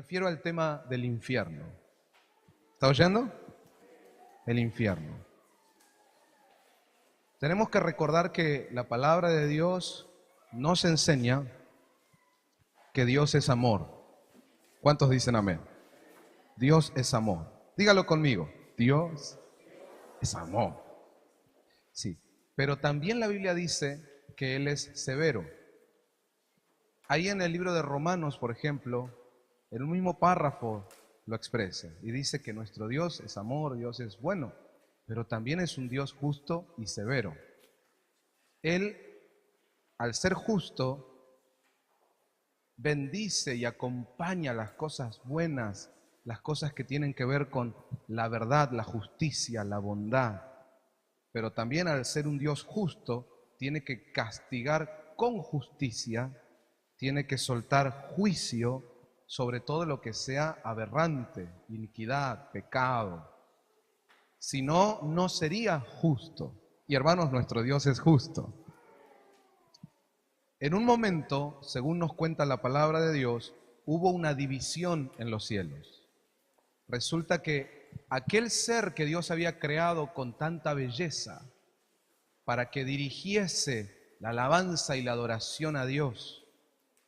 refiero al tema del infierno. ¿Está oyendo? El infierno. Tenemos que recordar que la palabra de Dios nos enseña que Dios es amor. ¿Cuántos dicen amén? Dios es amor. Dígalo conmigo. Dios es amor. Sí, pero también la Biblia dice que Él es severo. Ahí en el libro de Romanos, por ejemplo, en un mismo párrafo lo expresa y dice que nuestro Dios es amor, Dios es bueno, pero también es un Dios justo y severo. Él, al ser justo, bendice y acompaña las cosas buenas, las cosas que tienen que ver con la verdad, la justicia, la bondad. Pero también al ser un Dios justo, tiene que castigar con justicia, tiene que soltar juicio sobre todo lo que sea aberrante, iniquidad, pecado. Si no, no sería justo. Y hermanos, nuestro Dios es justo. En un momento, según nos cuenta la palabra de Dios, hubo una división en los cielos. Resulta que aquel ser que Dios había creado con tanta belleza para que dirigiese la alabanza y la adoración a Dios,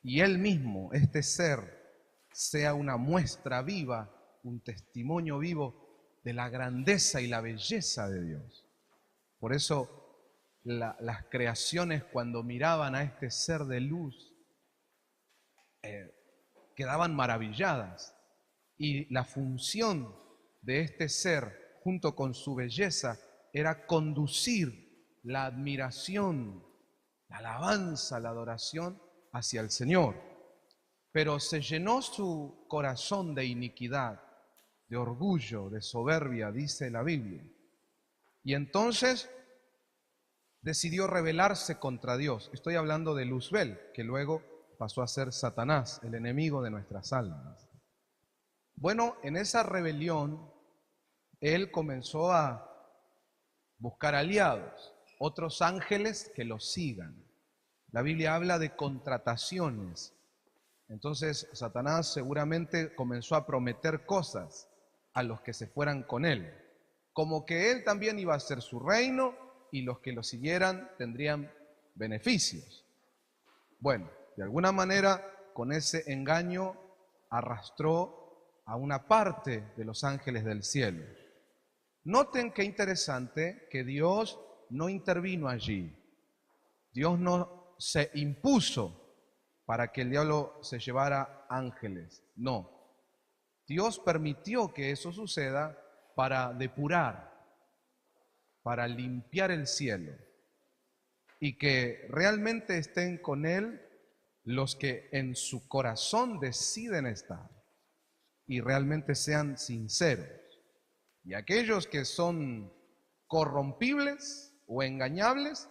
y Él mismo, este ser, sea una muestra viva, un testimonio vivo de la grandeza y la belleza de Dios. Por eso las creaciones, cuando miraban a este ser de luz, quedaban maravilladas. Y la función de este ser, junto con su belleza, era conducir la admiración, la alabanza, la adoración hacia el Señor. Pero se llenó su corazón de iniquidad, de orgullo, de soberbia, dice la Biblia. Y entonces decidió rebelarse contra Dios. Estoy hablando de Luzbel, que luego pasó a ser Satanás, el enemigo de nuestras almas. Bueno, en esa rebelión, él comenzó a buscar aliados, otros ángeles que lo sigan. La Biblia habla de contrataciones. Entonces Satanás seguramente comenzó a prometer cosas a los que se fueran con él, como que él también iba a hacer su reino y los que lo siguieran tendrían beneficios. Bueno, de alguna manera con ese engaño arrastró a una parte de los ángeles del cielo. Noten qué interesante que Dios no intervino allí. Dios no se impuso para que el diablo se llevara ángeles. No. Dios permitió que eso suceda para depurar, para limpiar el cielo y que realmente estén con Él los que en su corazón deciden estar y realmente sean sinceros. Y aquellos que son corrompibles o engañables,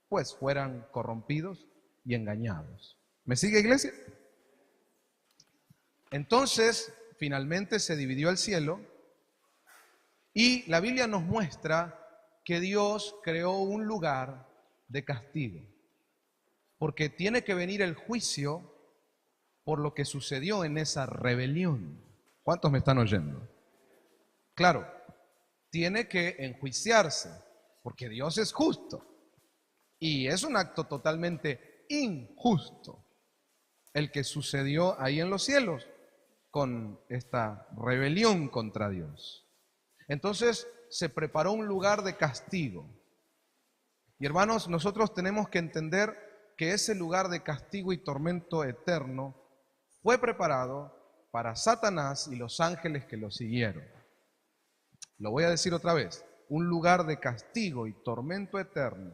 pues fueran corrompidos y engañados. ¿Me sigue, iglesia? Entonces, finalmente se dividió el cielo y la Biblia nos muestra que Dios creó un lugar de castigo, porque tiene que venir el juicio por lo que sucedió en esa rebelión. ¿Cuántos me están oyendo? Claro, tiene que enjuiciarse, porque Dios es justo y es un acto totalmente injusto el que sucedió ahí en los cielos con esta rebelión contra Dios. Entonces se preparó un lugar de castigo. Y hermanos, nosotros tenemos que entender que ese lugar de castigo y tormento eterno fue preparado para Satanás y los ángeles que lo siguieron. Lo voy a decir otra vez, un lugar de castigo y tormento eterno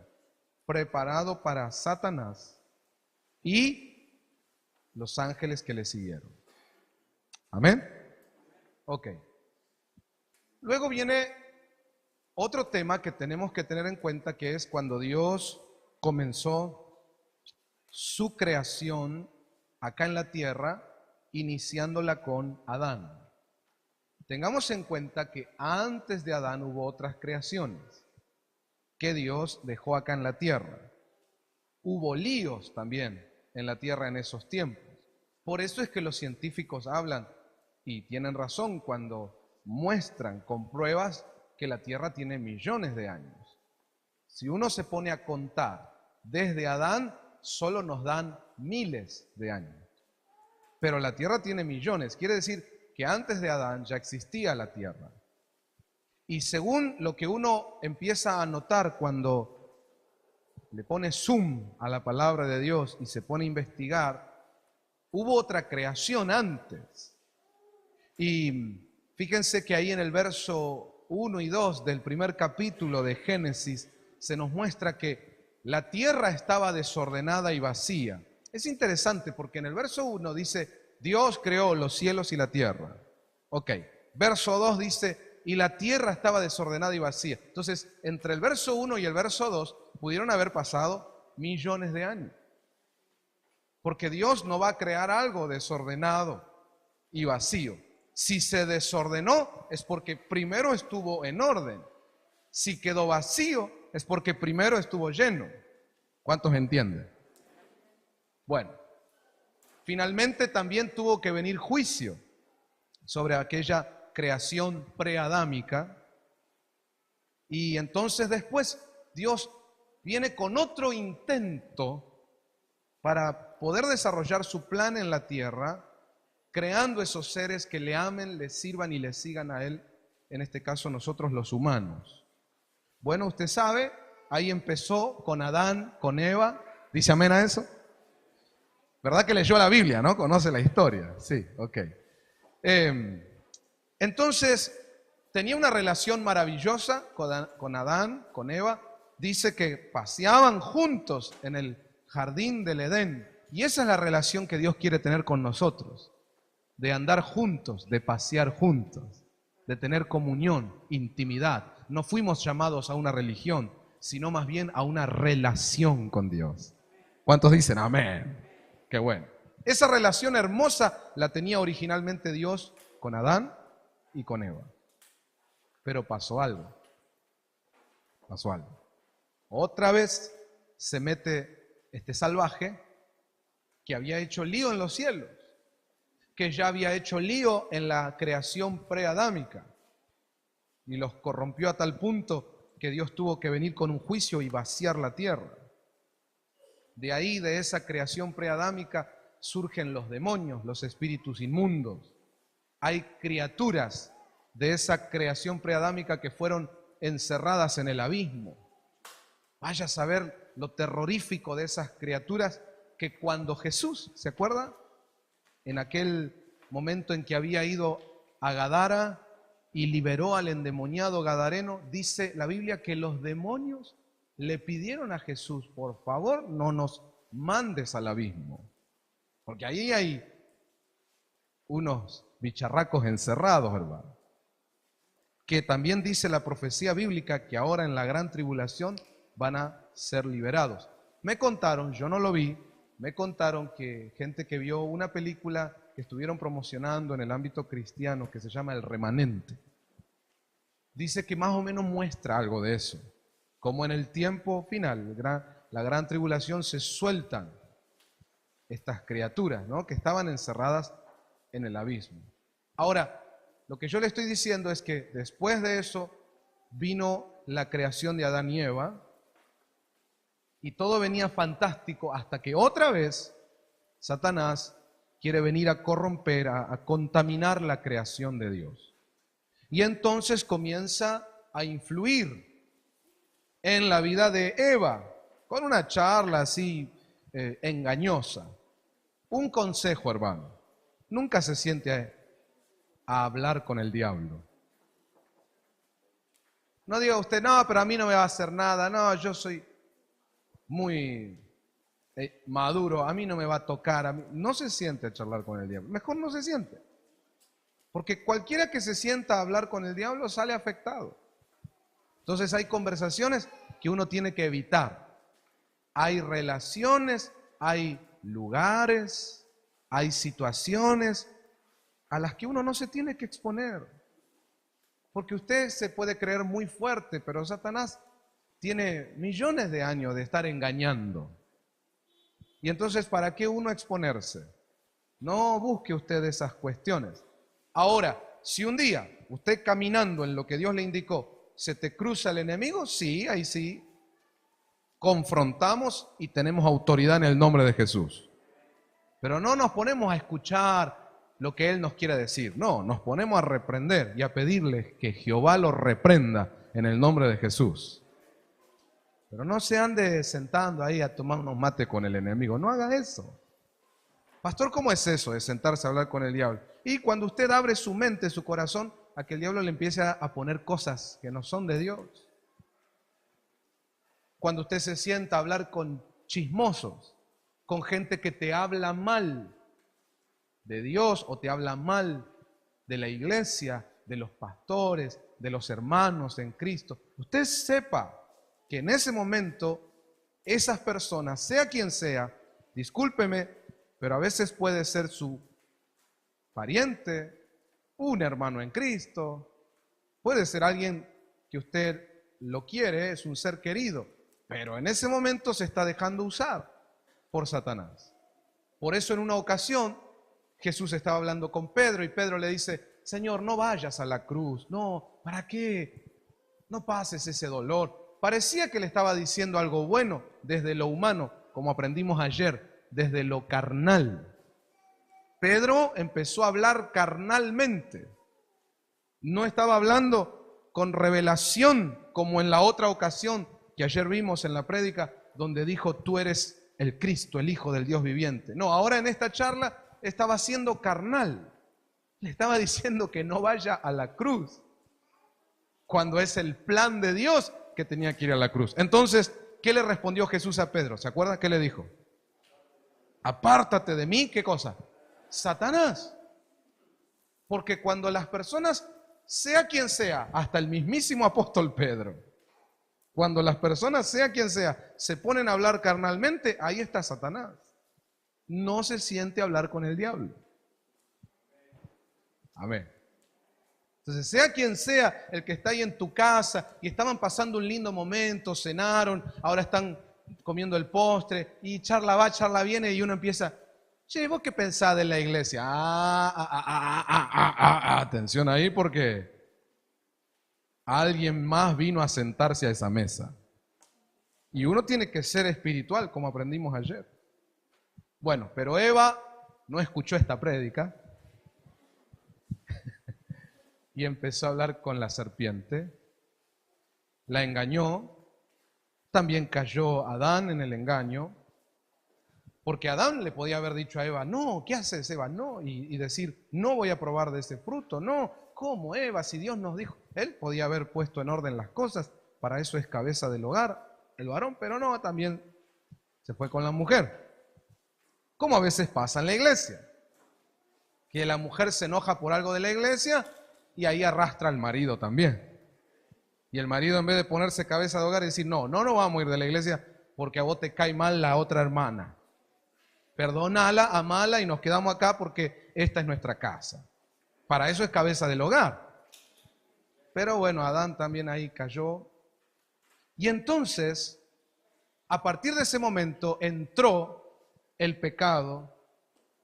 preparado para Satanás y los ángeles que le siguieron. ¿Amén? Ok. Luego viene otro tema que tenemos que tener en cuenta, que es cuando Dios comenzó su creación acá en la tierra, iniciándola con Adán. Tengamos en cuenta que antes de Adán hubo otras creaciones que Dios dejó acá en la tierra. Hubo líos también en la tierra en esos tiempos. Por eso es que los científicos hablan Y tienen razón cuando muestran con pruebas que la tierra tiene millones de años. Si uno se pone a contar desde Adán, solo nos dan miles de años. Pero la tierra tiene millones. Quiere decir que antes de Adán ya existía la tierra. Y según lo que uno empieza a notar cuando le pone zoom a la palabra de Dios y se pone a investigar, hubo otra creación antes. Y fíjense que ahí en el verso 1 y 2 del primer capítulo de Génesis se nos muestra que la tierra estaba desordenada y vacía. Es interesante porque en el verso 1 dice, Dios creó los cielos y la tierra. Ok, verso 2 dice, y la tierra estaba desordenada y vacía. Entonces, entre el verso 1 y el verso 2 pudieron haber pasado millones de años. Porque Dios no va a crear algo desordenado y vacío. Si se desordenó es porque primero estuvo en orden. Si quedó vacío es porque primero estuvo lleno. ¿Cuántos entienden? Bueno, finalmente también tuvo que venir juicio sobre aquella creación preadámica. Y entonces después Dios viene con otro intento para poder desarrollar su plan en la tierra, creando esos seres que le amen, le sirvan y le sigan a Él, en este caso nosotros los humanos. Bueno, usted sabe, ahí empezó con Adán, con Eva. ¿Dice amén a eso? ¿Verdad que leyó la Biblia, no? Conoce la historia. Sí, ok. Entonces, tenía una relación maravillosa con Adán, con Eva. Dice que paseaban juntos en el jardín del Edén. Y esa es la relación que Dios quiere tener con nosotros. De andar juntos, de pasear juntos, de tener comunión, intimidad. No fuimos llamados a una religión, sino más bien a una relación con Dios. ¿Cuántos dicen amén? Qué bueno. Esa relación hermosa la tenía originalmente Dios con Adán y con Eva. Pero pasó algo. Pasó algo. Otra vez se mete este salvaje que había hecho lío en los cielos, que ya había hecho lío en la creación preadámica y los corrompió a tal punto que Dios tuvo que venir con un juicio y vaciar la tierra. De ahí, de esa creación preadámica, surgen los demonios, los espíritus inmundos. Hay criaturas de esa creación preadámica que fueron encerradas en el abismo. Vaya a saber lo terrorífico de esas criaturas que cuando Jesús, ¿se acuerda? En aquel momento en que había ido a Gadara y liberó al endemoniado gadareno, dice la Biblia que los demonios le pidieron a Jesús, por favor, no nos mandes al abismo, porque ahí hay unos bicharracos encerrados, hermano. Que también dice la profecía bíblica que ahora en la gran tribulación van a ser liberados. Me contaron, yo no lo vi, me contaron que gente que vio una película que estuvieron promocionando en el ámbito cristiano que se llama El Remanente, dice que más o menos muestra algo de eso. Como en el tiempo final, la gran tribulación, se sueltan estas criaturas, ¿no?, que estaban encerradas en el abismo. Ahora, lo que yo le estoy diciendo es que después de eso vino la creación de Adán y Eva y todo venía fantástico hasta que otra vez Satanás quiere venir a corromper, a contaminar la creación de Dios. Y entonces comienza a influir en la vida de Eva con una charla así engañosa. Un consejo, hermano: nunca se siente a hablar con el diablo. No diga usted, no, pero a mí no me va a hacer nada, no, yo soy muy maduro, a mí no me va a tocar. No se siente a charlar con el diablo, mejor no se siente. Porque cualquiera que se sienta a hablar con el diablo sale afectado. Entonces hay conversaciones que uno tiene que evitar. Hay relaciones, hay lugares, hay situaciones a las que uno no se tiene que exponer. Porque usted se puede creer muy fuerte, pero Satanás tiene millones de años de estar engañando. Y entonces, ¿para qué uno exponerse? No busque usted esas cuestiones. Ahora, si un día usted caminando en lo que Dios le indicó, se te cruza el enemigo, sí, ahí sí, confrontamos y tenemos autoridad en el nombre de Jesús. Pero no nos ponemos a escuchar lo que Él nos quiere decir. No, nos ponemos a reprender y a pedirle que Jehová lo reprenda en el nombre de Jesús. Pero no se ande sentando ahí a tomar unos mates con el enemigo. No haga eso. Pastor, ¿cómo es eso de sentarse a hablar con el diablo? Y cuando usted abre su mente, su corazón, a que el diablo le empiece a poner cosas que no son de Dios. Cuando usted se sienta a hablar con chismosos, con gente que te habla mal de Dios o te habla mal de la iglesia, de los pastores, de los hermanos en Cristo, usted sepa que en ese momento esas personas, sea quien sea, discúlpeme, pero a veces puede ser su pariente, un hermano en Cristo, puede ser alguien que usted lo quiere, es un ser querido, pero en ese momento se está dejando usar por Satanás. Por eso en una ocasión Jesús estaba hablando con Pedro y Pedro le dice, Señor, no vayas a la cruz, no, ¿para qué? No pases ese dolor. Parecía que le estaba diciendo algo bueno desde lo humano, como aprendimos ayer, desde lo carnal. Pedro empezó a hablar carnalmente. No estaba hablando con revelación como en la otra ocasión que ayer vimos en la prédica, donde dijo, tú eres el Cristo, el Hijo del Dios viviente. No, ahora en esta charla estaba siendo carnal. Le estaba diciendo que no vaya a la cruz, cuando es el plan de Dios que tenía que ir a la cruz. Entonces, ¿qué le respondió Jesús a Pedro? ¿Se acuerdan qué le dijo? Apártate de mí, ¿qué cosa? Satanás. Porque cuando las personas, sea quien sea, hasta el mismísimo apóstol Pedro, cuando las personas, sea quien sea, se ponen a hablar carnalmente, ahí está Satanás. No se siente a hablar con el diablo. Amén. Entonces, sea quien sea el que está ahí en tu casa y estaban pasando un lindo momento, cenaron, ahora están comiendo el postre y charla va, charla viene y uno empieza, che, ¿vos qué pensás de la iglesia? Atención ahí porque alguien más vino a sentarse a esa mesa. Y uno tiene que ser espiritual, como aprendimos ayer. Bueno, pero Eva no escuchó esta prédica y empezó a hablar con la serpiente. La engañó. También cayó Adán en el engaño. Porque Adán le podía haber dicho a Eva, no, ¿qué haces, Eva? No, y decir, no voy a probar de ese fruto. No, ¿cómo, Eva? Si Dios nos dijo. Él podía haber puesto en orden las cosas. Para eso es cabeza del hogar, el varón, pero no, también se fue con la mujer. Como a veces pasa en la iglesia, que la mujer se enoja por algo de la iglesia y ahí arrastra al marido también. Y el marido, en vez de ponerse cabeza de hogar y decir, no vamos a ir de la iglesia porque a vos te cae mal la otra hermana. Perdónala, amala y nos quedamos acá porque esta es nuestra casa. Para eso es cabeza del hogar. Pero bueno, Adán también ahí cayó. Y entonces, a partir de ese momento, entró el pecado,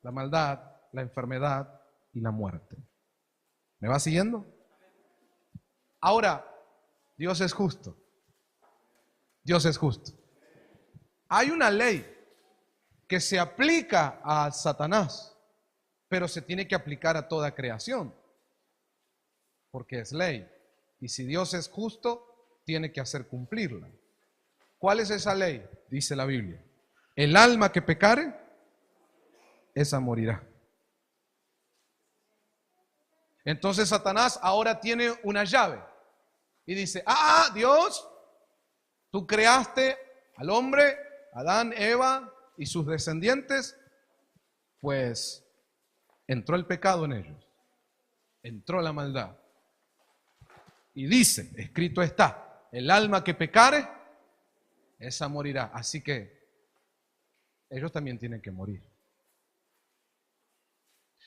la maldad, la enfermedad y la muerte. ¿Me va siguiendo? Ahora, Dios es justo. Dios es justo. Hay una ley que se aplica a Satanás, pero se tiene que aplicar a toda creación, porque es ley. Y si Dios es justo, tiene que hacer cumplirla. ¿Cuál es esa ley? Dice la Biblia. El alma que pecare, esa morirá. Entonces Satanás ahora tiene una llave y dice, Dios, tú creaste al hombre, Adán, Eva y sus descendientes, pues entró el pecado en ellos, entró la maldad. Y dice, escrito está, el alma que pecare, esa morirá. Así que ellos también tienen que morir.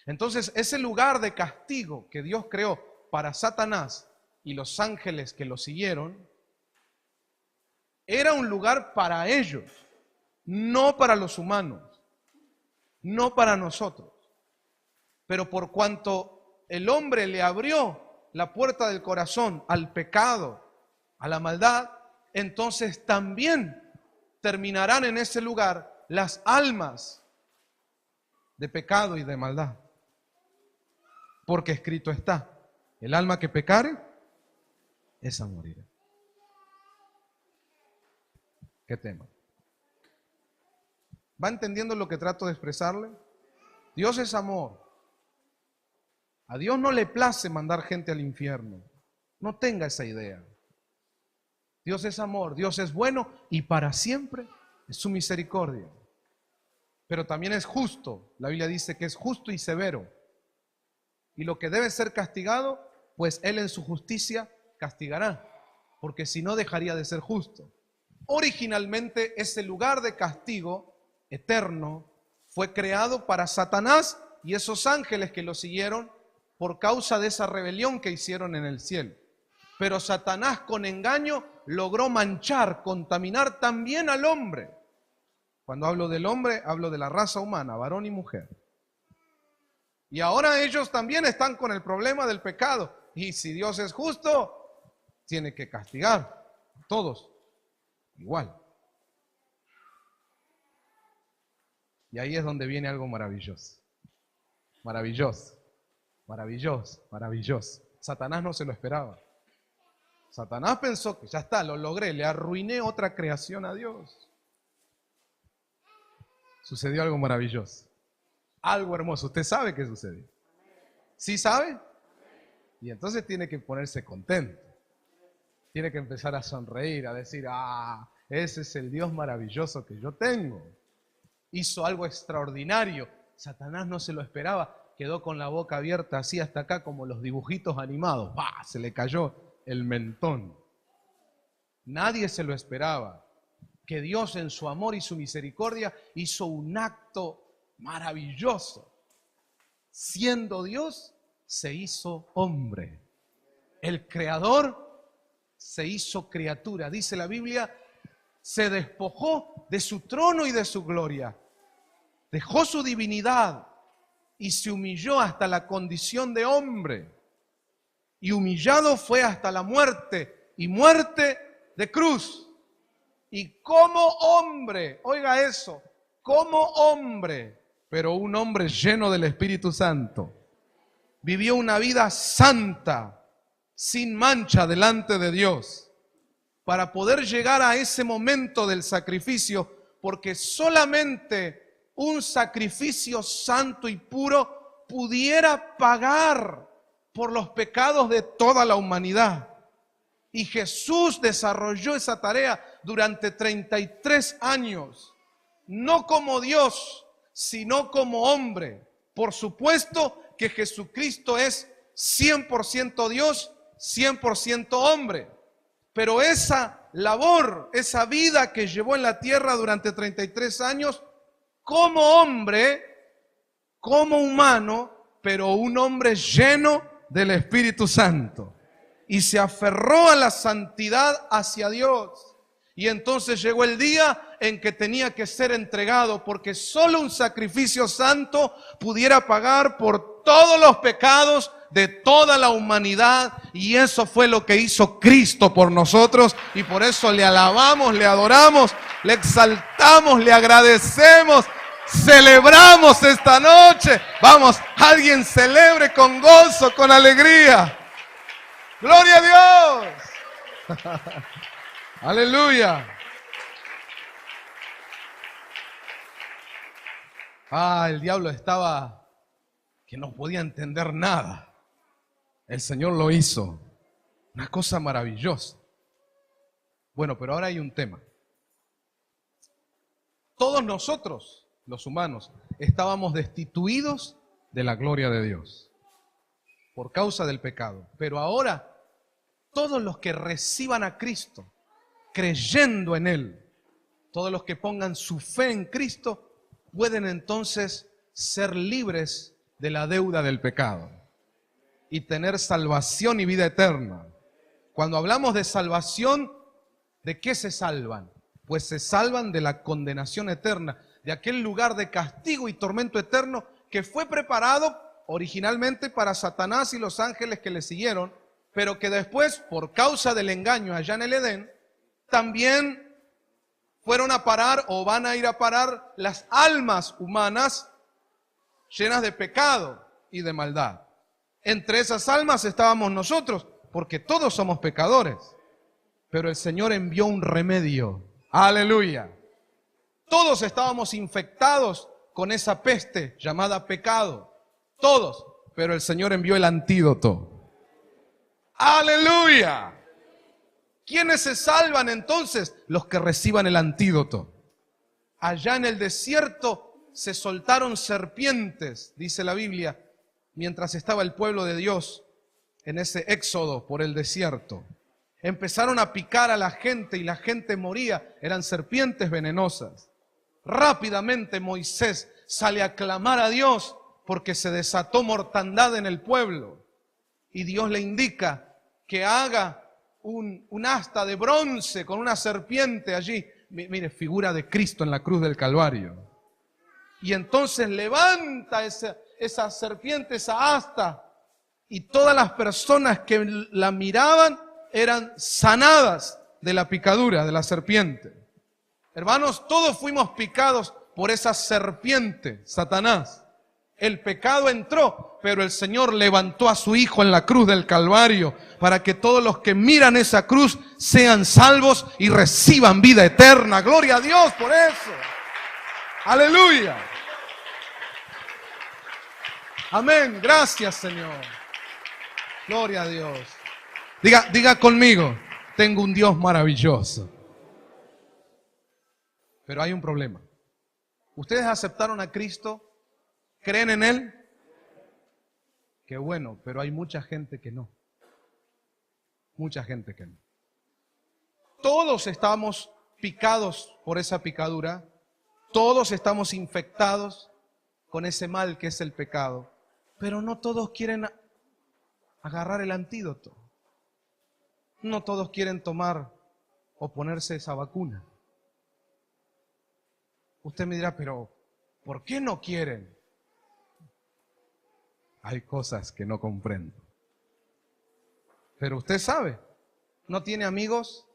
Entonces, ese lugar de castigo que Dios creó para Satanás y los ángeles que lo siguieron, era un lugar para ellos, no para los humanos, no para nosotros. Pero por cuanto el hombre le abrió la puerta del corazón al pecado, a la maldad, entonces también terminarán en ese lugar las almas de pecado y de maldad. Porque escrito está, el alma que pecare, esa morirá. ¿Qué tema? ¿Va entendiendo lo que trato de expresarle? Dios es amor. A Dios no le place mandar gente al infierno. No tenga esa idea. Dios es amor, Dios es bueno y para siempre es su misericordia. Pero también es justo. La Biblia dice que es justo y severo. Y lo que debe ser castigado, pues Él en su justicia castigará. Porque si no dejaría de ser justo. Originalmente ese lugar de castigo eterno fue creado para Satanás y esos ángeles que lo siguieron por causa de esa rebelión que hicieron en el cielo. Pero Satanás con engaño logró manchar, contaminar también al hombre. Cuando hablo del hombre, hablo de la raza humana, varón y mujer. Y ahora ellos también están con el problema del pecado. Y si Dios es justo, tiene que castigar a todos igual. Y ahí es donde viene algo maravilloso. Maravilloso, maravilloso, maravilloso. Satanás no se lo esperaba. Satanás pensó que ya está, lo logré, le arruiné otra creación a Dios. Sucedió algo maravilloso, algo hermoso. ¿Usted sabe qué sucedió? ¿Sí sabe? Y entonces tiene que ponerse contento. Tiene que empezar a sonreír, a decir, ese es el Dios maravilloso que yo tengo. Hizo algo extraordinario. Satanás no se lo esperaba. Quedó con la boca abierta así hasta acá como los dibujitos animados. ¡Bah! Se le cayó el mentón. Nadie se lo esperaba. Que Dios en su amor y su misericordia hizo un acto maravilloso. Siendo Dios, se hizo hombre. El Creador se hizo criatura. Dice la Biblia, se despojó de su trono y de su gloria. Dejó su divinidad y se humilló hasta la condición de hombre. Y humillado fue hasta la muerte, y muerte de cruz. Y como hombre, oiga eso, como hombre, pero un hombre lleno del Espíritu Santo, vivió una vida santa, sin mancha delante de Dios, para poder llegar a ese momento del sacrificio, porque solamente un sacrificio santo y puro pudiera pagar por los pecados de toda la humanidad. Y Jesús desarrolló esa tarea durante 33 años, no como Dios, sino como hombre. Por supuesto que Jesucristo es 100% Dios, 100% hombre. Pero esa labor, esa vida que llevó en la tierra durante 33 años, como hombre, como humano, pero un hombre lleno del Espíritu Santo. Y se aferró a la santidad hacia Dios. Y entonces llegó el día en que tenía que ser entregado, porque solo un sacrificio santo pudiera pagar por todos los pecados de toda la humanidad. Y eso fue lo que hizo Cristo por nosotros. Y por eso le alabamos, le adoramos, le exaltamos, le agradecemos. Celebramos esta noche. Vamos, alguien celebre con gozo, con alegría. ¡Gloria a Dios! ¡Aleluya! El diablo estaba que no podía entender nada. El Señor lo hizo. Una cosa maravillosa. Bueno, pero ahora hay un tema. Todos nosotros, los humanos, estábamos destituidos de la gloria de Dios por causa del pecado. Pero ahora, todos los que reciban a Cristo, creyendo en Él, todos los que pongan su fe en Cristo, pueden entonces ser libres de la deuda del pecado y tener salvación y vida eterna. Cuando hablamos de salvación, ¿de qué se salvan? Pues se salvan de la condenación eterna, de aquel lugar de castigo y tormento eterno que fue preparado originalmente para Satanás y los ángeles que le siguieron, pero que después, por causa del engaño allá en el Edén, también fueron a parar o van a ir a parar las almas humanas llenas de pecado y de maldad. Entre esas almas estábamos nosotros, porque todos somos pecadores. Pero el Señor envió un remedio. ¡Aleluya! Todos estábamos infectados con esa peste llamada pecado. Todos. Pero el Señor envió el antídoto. ¡Aleluya! ¿Quiénes se salvan entonces? Los que reciban el antídoto. Allá en el desierto se soltaron serpientes, dice la Biblia, mientras estaba el pueblo de Dios en ese éxodo por el desierto. Empezaron a picar a la gente y la gente moría. Eran serpientes venenosas. Rápidamente Moisés sale a clamar a Dios porque se desató mortandad en el pueblo. Y Dios le indica que haga un asta de bronce con una serpiente allí. Mire, figura de Cristo en la cruz del Calvario. Y entonces levanta esa serpiente, esa asta, y todas las personas que la miraban eran sanadas de la picadura de la serpiente. Hermanos, todos fuimos picados por esa serpiente, Satanás. El pecado entró, pero el Señor levantó a su Hijo en la cruz del Calvario para que todos los que miran esa cruz sean salvos y reciban vida eterna. Gloria a Dios por eso. Aleluya. Amén. Gracias, Señor. Gloria a Dios. Diga conmigo, tengo un Dios maravilloso. Pero hay un problema. ¿Ustedes aceptaron a Cristo? ¿Creen en Él? Qué bueno, pero hay mucha gente que no. Mucha gente que no. Todos estamos picados por esa picadura. Todos estamos infectados con ese mal que es el pecado. Pero no todos quieren agarrar el antídoto. No todos quieren tomar o ponerse esa vacuna. Usted me dirá, pero ¿por qué no quieren? Hay cosas que no comprendo. Pero usted sabe, no tiene amigos,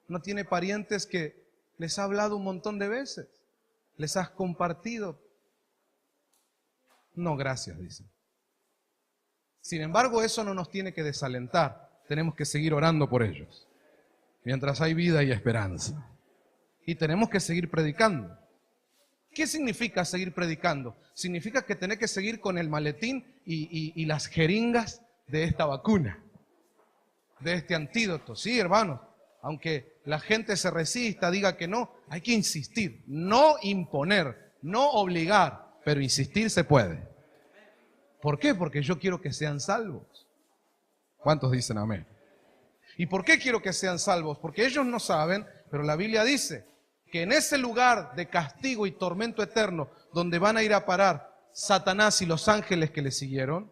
no tiene parientes que les ha hablado un montón de veces, les has compartido. No, gracias, dicen. Sin embargo, eso no nos tiene que desalentar. Tenemos que seguir orando por ellos, mientras hay vida y esperanza. Y tenemos que seguir predicando. ¿Qué significa seguir predicando? Significa que tenés que seguir con el maletín y las jeringas de esta vacuna, de este antídoto. Sí, hermanos, aunque la gente se resista, diga que no, hay que insistir, no imponer, no obligar, pero insistir se puede. ¿Por qué? Porque yo quiero que sean salvos. ¿Cuántos dicen amén? ¿Y por qué quiero que sean salvos? Porque ellos no saben, pero la Biblia dice que en ese lugar de castigo y tormento eterno, donde van a ir a parar Satanás y los ángeles que le siguieron,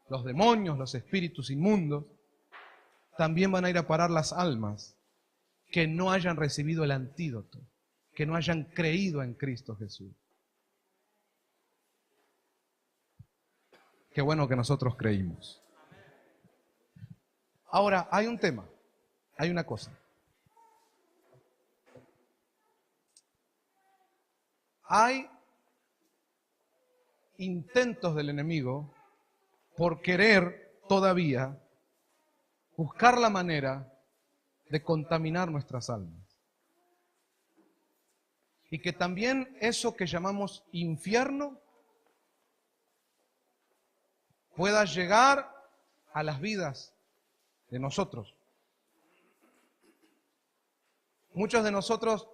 los demonios, los espíritus inmundos, también van a ir a parar las almas que no hayan recibido el antídoto, que no hayan creído en Cristo Jesús. Qué bueno que nosotros creímos. Ahora, hay un tema, hay una cosa. Hay intentos del enemigo por querer todavía buscar la manera de contaminar nuestras almas. Y que también eso que llamamos infierno pueda llegar a las vidas de nosotros. Muchos de nosotros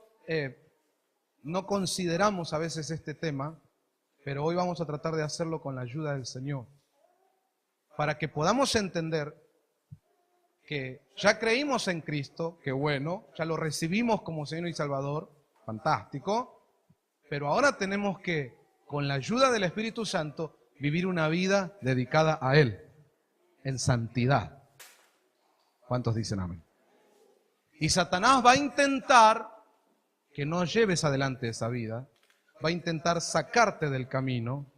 no consideramos a veces este tema, pero hoy vamos a tratar de hacerlo con la ayuda del Señor, para que podamos entender que ya creímos en Cristo, que bueno, ya lo recibimos como Señor y Salvador, fantástico, pero ahora tenemos que, con la ayuda del Espíritu Santo, vivir una vida dedicada a Él, en santidad. ¿Cuántos dicen amén? Y Satanás va a intentar que no lleves adelante esa vida, va a intentar sacarte del camino,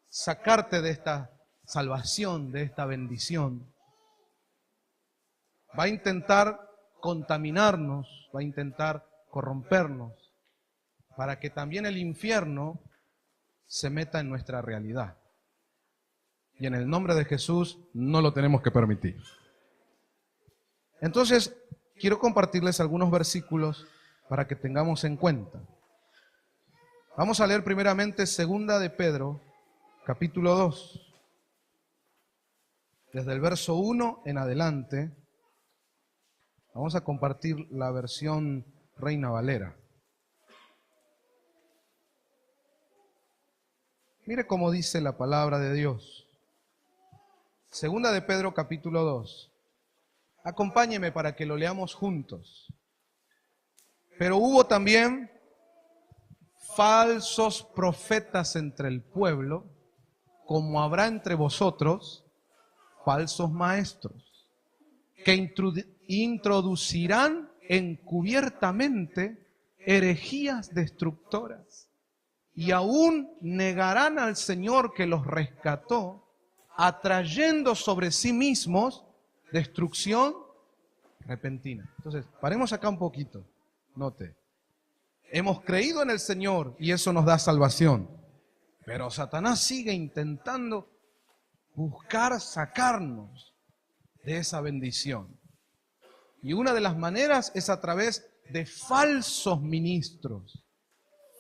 sacarte de esta salvación, de esta bendición. Va a intentar contaminarnos, va a intentar corrompernos, para que también el infierno se meta en nuestra realidad. Y en el nombre de Jesús no lo tenemos que permitir. Entonces, quiero compartirles algunos versículos para que tengamos en cuenta. Vamos a leer primeramente 2 de Pedro, capítulo 2. Desde el verso 1 en adelante, vamos a compartir la versión Reina Valera. Mire cómo dice la palabra de Dios. 2 de Pedro, capítulo 2. Acompáñeme para que lo leamos juntos. Pero hubo también falsos profetas entre el pueblo, como habrá entre vosotros falsos maestros, que introducirán encubiertamente herejías destructoras, y aún negarán al Señor que los rescató, atrayendo sobre sí mismos destrucción repentina. Entonces, paremos acá un poquito. Note, hemos creído en el Señor y eso nos da salvación, pero Satanás sigue intentando buscar sacarnos de esa bendición. Y una de las maneras es a través de falsos ministros,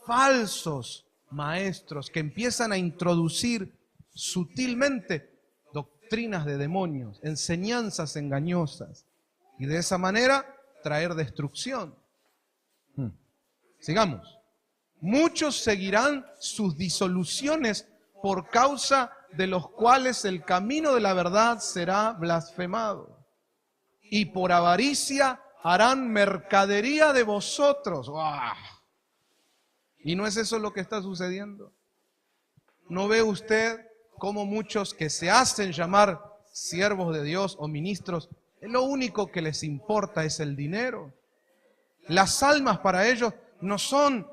falsos maestros que empiezan a introducir sutilmente doctrinas de demonios, enseñanzas engañosas, y de esa manera traer destrucción. Sigamos. Muchos seguirán sus disoluciones por causa de los cuales el camino de la verdad será blasfemado. Y por avaricia harán mercadería de vosotros. ¡Wow! ¿Y no es eso lo que está sucediendo? ¿No ve usted cómo muchos que se hacen llamar siervos de Dios o ministros, lo único que les importa es el dinero? Las almas para ellos no son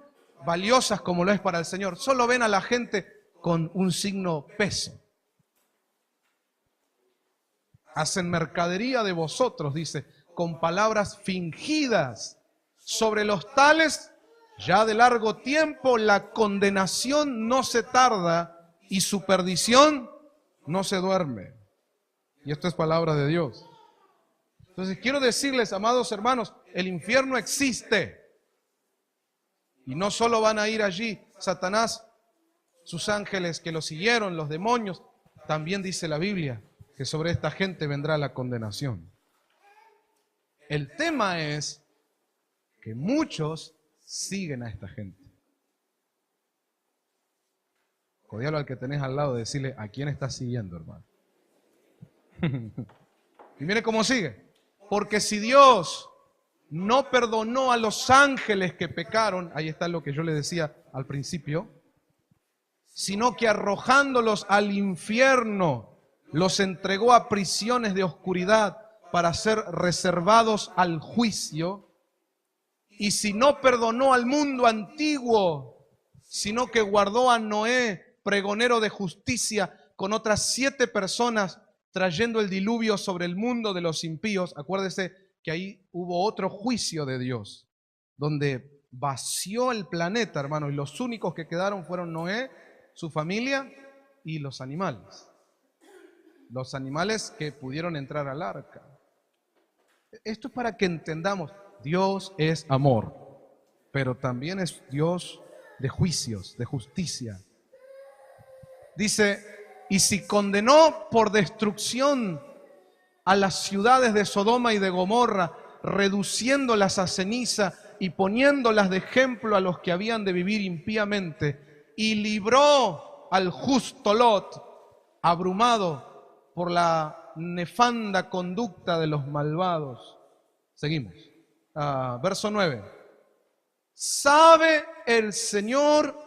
valiosas como lo es para el Señor. Solo ven a la gente con un signo peso. Hacen mercadería de vosotros, dice, con palabras fingidas. Sobre los tales, ya de largo tiempo, la condenación no se tarda y su perdición no se duerme. Y esto es palabra de Dios. Entonces quiero decirles, amados hermanos, el infierno existe. Y no solo van a ir allí Satanás, sus ángeles que lo siguieron, los demonios, también dice la Biblia que sobre esta gente vendrá la condenación. El tema es que muchos siguen a esta gente. Codialo al que tenés al lado, decirle, ¿a quién estás siguiendo, hermano? Y mire cómo sigue. Porque si Dios no perdonó a los ángeles que pecaron, ahí está lo que yo le decía al principio, sino que arrojándolos al infierno, los entregó a prisiones de oscuridad para ser reservados al juicio. Y si no perdonó al mundo antiguo, sino que guardó a Noé, pregonero de justicia, con otras 7 personas, trayendo el diluvio sobre el mundo de los impíos. Acuérdese que ahí hubo otro juicio de Dios, donde vació el planeta, hermano, y los únicos que quedaron fueron Noé, su familia y los animales. Los animales que pudieron entrar al arca. Esto es para que entendamos, Dios es amor, pero también es Dios de juicios, de justicia. Dice, y si condenó por destrucción a las ciudades de Sodoma y de Gomorra, reduciéndolas a ceniza y poniéndolas de ejemplo a los que habían de vivir impíamente, y libró al justo Lot, abrumado por la nefanda conducta de los malvados. Seguimos. Verso 9. ¿Sabe el Señor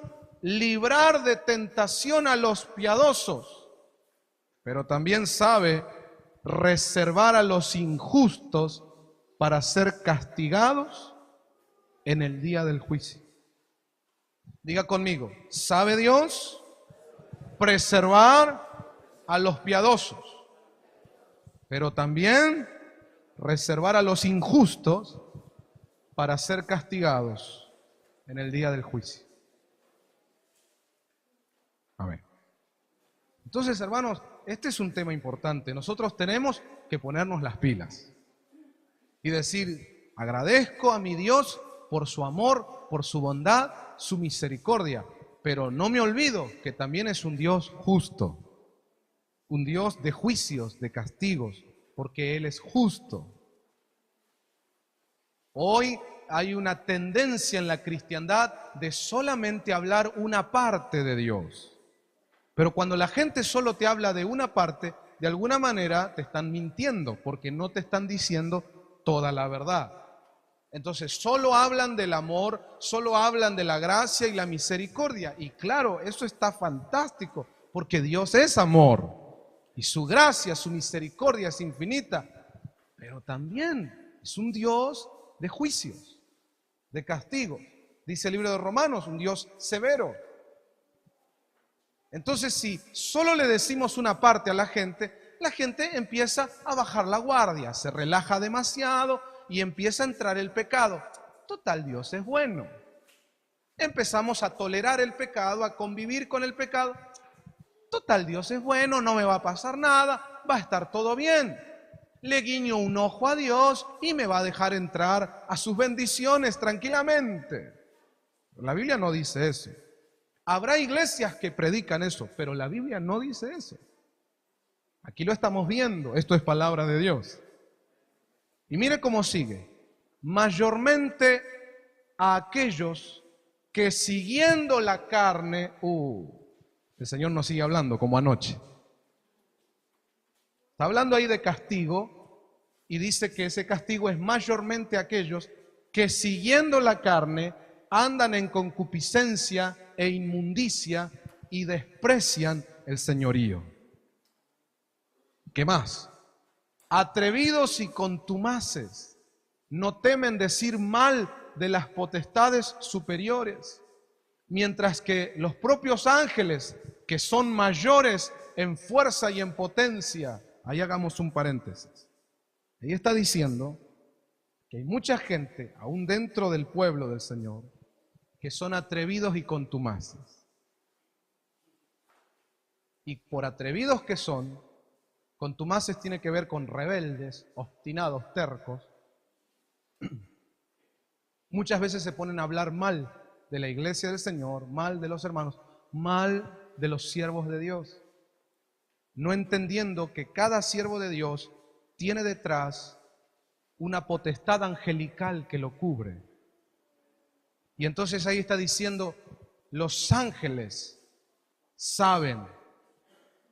librar de tentación a los piadosos? Pero también sabe reservar a los injustos para ser castigados en el día del juicio. Diga conmigo, ¿sabe Dios? preservar a los piadosos, pero también reservar a los injustos para ser castigados en el día del juicio. Amén. Entonces, hermanos, este es un tema importante. Nosotros tenemos que ponernos las pilas y decir, agradezco a mi Dios por su amor, por su bondad, su misericordia, pero no me olvido que también es un Dios justo, un Dios de juicios, de castigos, porque Él es justo. Hoy hay una tendencia en la cristiandad de solamente hablar una parte de Dios. Pero cuando la gente solo te habla de una parte, de alguna manera te están mintiendo, porque no te están diciendo toda la verdad. Entonces solo hablan del amor, solo hablan de la gracia y la misericordia. Y claro, eso está fantástico, porque Dios es amor. Y su gracia, su misericordia es infinita. Pero también es un Dios de juicios, de castigo. Dice el libro de Romanos, un Dios severo. Entonces, si solo le decimos una parte a la gente empieza a bajar la guardia, se relaja demasiado y empieza a entrar el pecado. Total, Dios es bueno. Empezamos a tolerar el pecado, a convivir con el pecado. Total, Dios es bueno, no me va a pasar nada, va a estar todo bien. Le guiño un ojo a Dios y me va a dejar entrar a sus bendiciones tranquilamente. La Biblia no dice eso. Habrá iglesias que predican eso, pero la Biblia no dice eso. Aquí lo estamos viendo, esto es palabra de Dios. Y mire cómo sigue. Mayormente a aquellos que siguiendo la carne, el Señor nos sigue hablando como anoche. Está hablando ahí de castigo y dice que ese castigo es mayormente a aquellos que siguiendo la carne andan en concupiscencia e inmundicia y desprecian el señorío. ¿Qué más? Atrevidos y contumaces, no temen decir mal de las potestades superiores, mientras que los propios ángeles, que son mayores en fuerza y en potencia, ahí hagamos un paréntesis. Ahí está diciendo que hay mucha gente, aún dentro del pueblo del Señor, que son atrevidos y contumaces. Y por atrevidos que son, contumaces tiene que ver con rebeldes, obstinados, tercos. Muchas veces se ponen a hablar mal de la iglesia del Señor, mal de los hermanos, mal de los siervos de Dios, no entendiendo que cada siervo de Dios tiene detrás una potestad angelical que lo cubre. Y entonces ahí está diciendo, los ángeles saben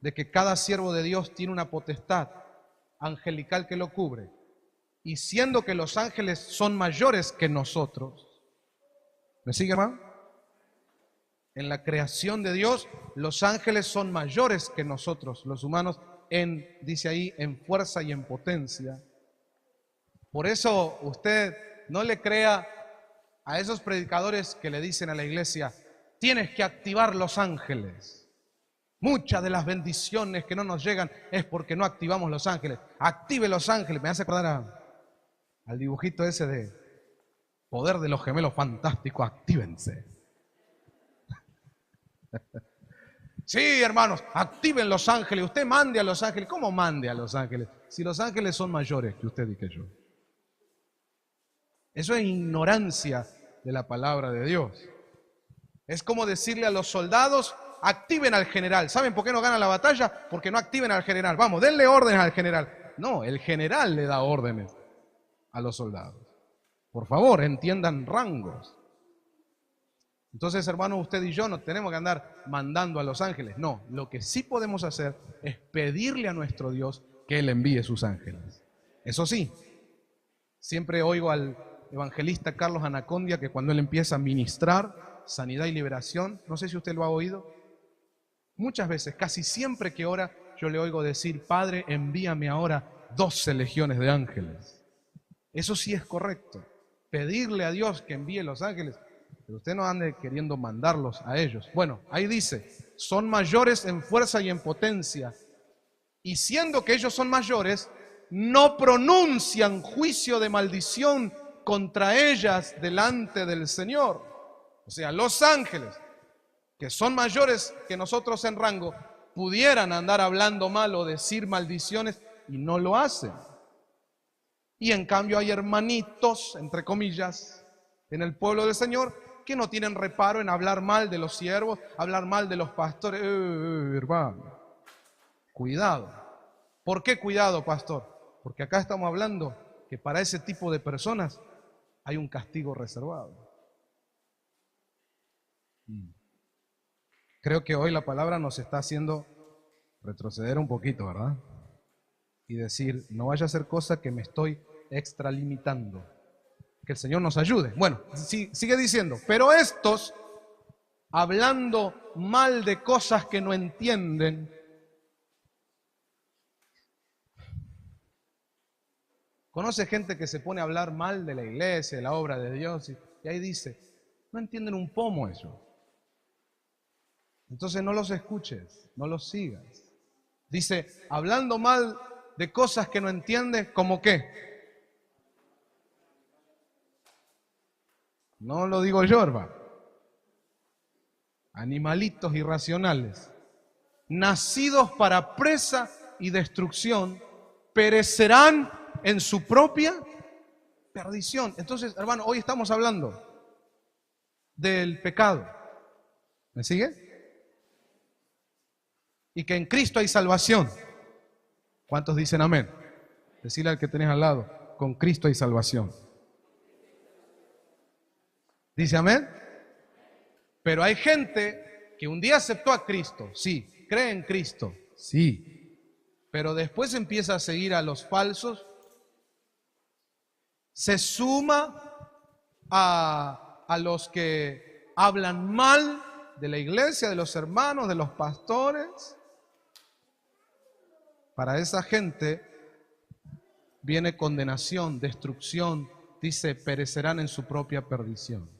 de que cada siervo de Dios tiene una potestad angelical que lo cubre. Y siendo que los ángeles son mayores que nosotros, ¿me sigue, hermano? En la creación de Dios, los ángeles son mayores que nosotros, los humanos, dice ahí, en fuerza y en potencia. Por eso usted no le crea a esos predicadores que le dicen a la iglesia, tienes que activar los ángeles. Muchas de las bendiciones que no nos llegan es porque no activamos los ángeles. Active los ángeles. Me hace acordar al dibujito ese de poder de los gemelos fantásticos, actívense. Sí, hermanos, activen los ángeles. Usted mande a los ángeles. ¿Cómo mande a los ángeles? Si los ángeles son mayores que usted y que yo. Eso es ignorancia de la palabra de Dios. Es como decirle a los soldados, activen al general. ¿Saben por qué no ganan la batalla? Porque no activen al general. Vamos, denle órdenes al general. No, el general le da órdenes a los soldados. Por favor, entiendan rangos. Entonces, hermanos, usted y yo no tenemos que andar mandando a los ángeles. No, lo que sí podemos hacer es pedirle a nuestro Dios que Él envíe sus ángeles. Eso sí, siempre oigo al evangelista Carlos Anacondia que cuando él empieza a ministrar sanidad y liberación, no sé si usted lo ha oído, muchas veces, casi siempre que ora, yo le oigo decir, Padre, envíame ahora 12 legiones de ángeles. Eso sí es correcto, pedirle a Dios que envíe los ángeles. Pero usted no ande queriendo mandarlos a ellos. Bueno, ahí dice, son mayores en fuerza y en potencia. Y siendo que ellos son mayores, no pronuncian juicio de maldición contra ellas delante del Señor. O sea, los ángeles, que son mayores que nosotros en rango, pudieran andar hablando mal o decir maldiciones y no lo hacen. Y en cambio hay hermanitos, entre comillas, en el pueblo del Señor que no tienen reparo en hablar mal de los siervos, hablar mal de los pastores. Hermano, cuidado. ¿Por qué cuidado, pastor? Porque acá estamos hablando que para ese tipo de personas hay un castigo reservado. Creo que hoy la palabra nos está haciendo retroceder un poquito, ¿verdad? Y decir, no vaya a ser cosa que me estoy extralimitando. Que el Señor nos ayude. Bueno, sigue diciendo, pero estos, hablando mal de cosas que no entienden, conoce gente que se pone a hablar mal de la iglesia, de la obra de Dios, y ahí dice, no entienden un pomo eso. Entonces no los escuches, no los sigas. Dice, hablando mal de cosas que no entiendes, ¿cómo qué? No lo digo yo, hermano. Animalitos irracionales, nacidos para presa y destrucción, perecerán en su propia perdición. Entonces, hermano, hoy estamos hablando del pecado. ¿Me sigue? Y que en Cristo hay salvación. ¿Cuántos dicen amén? Decirle al que tenés al lado, con Cristo hay salvación. ¿Dice amén? Pero hay gente que un día aceptó a Cristo, sí, cree en Cristo, sí, pero después empieza a seguir a los falsos, se suma a los que hablan mal de la iglesia, de los hermanos, de los pastores. Para esa gente viene condenación, destrucción, dice, perecerán en su propia perdición.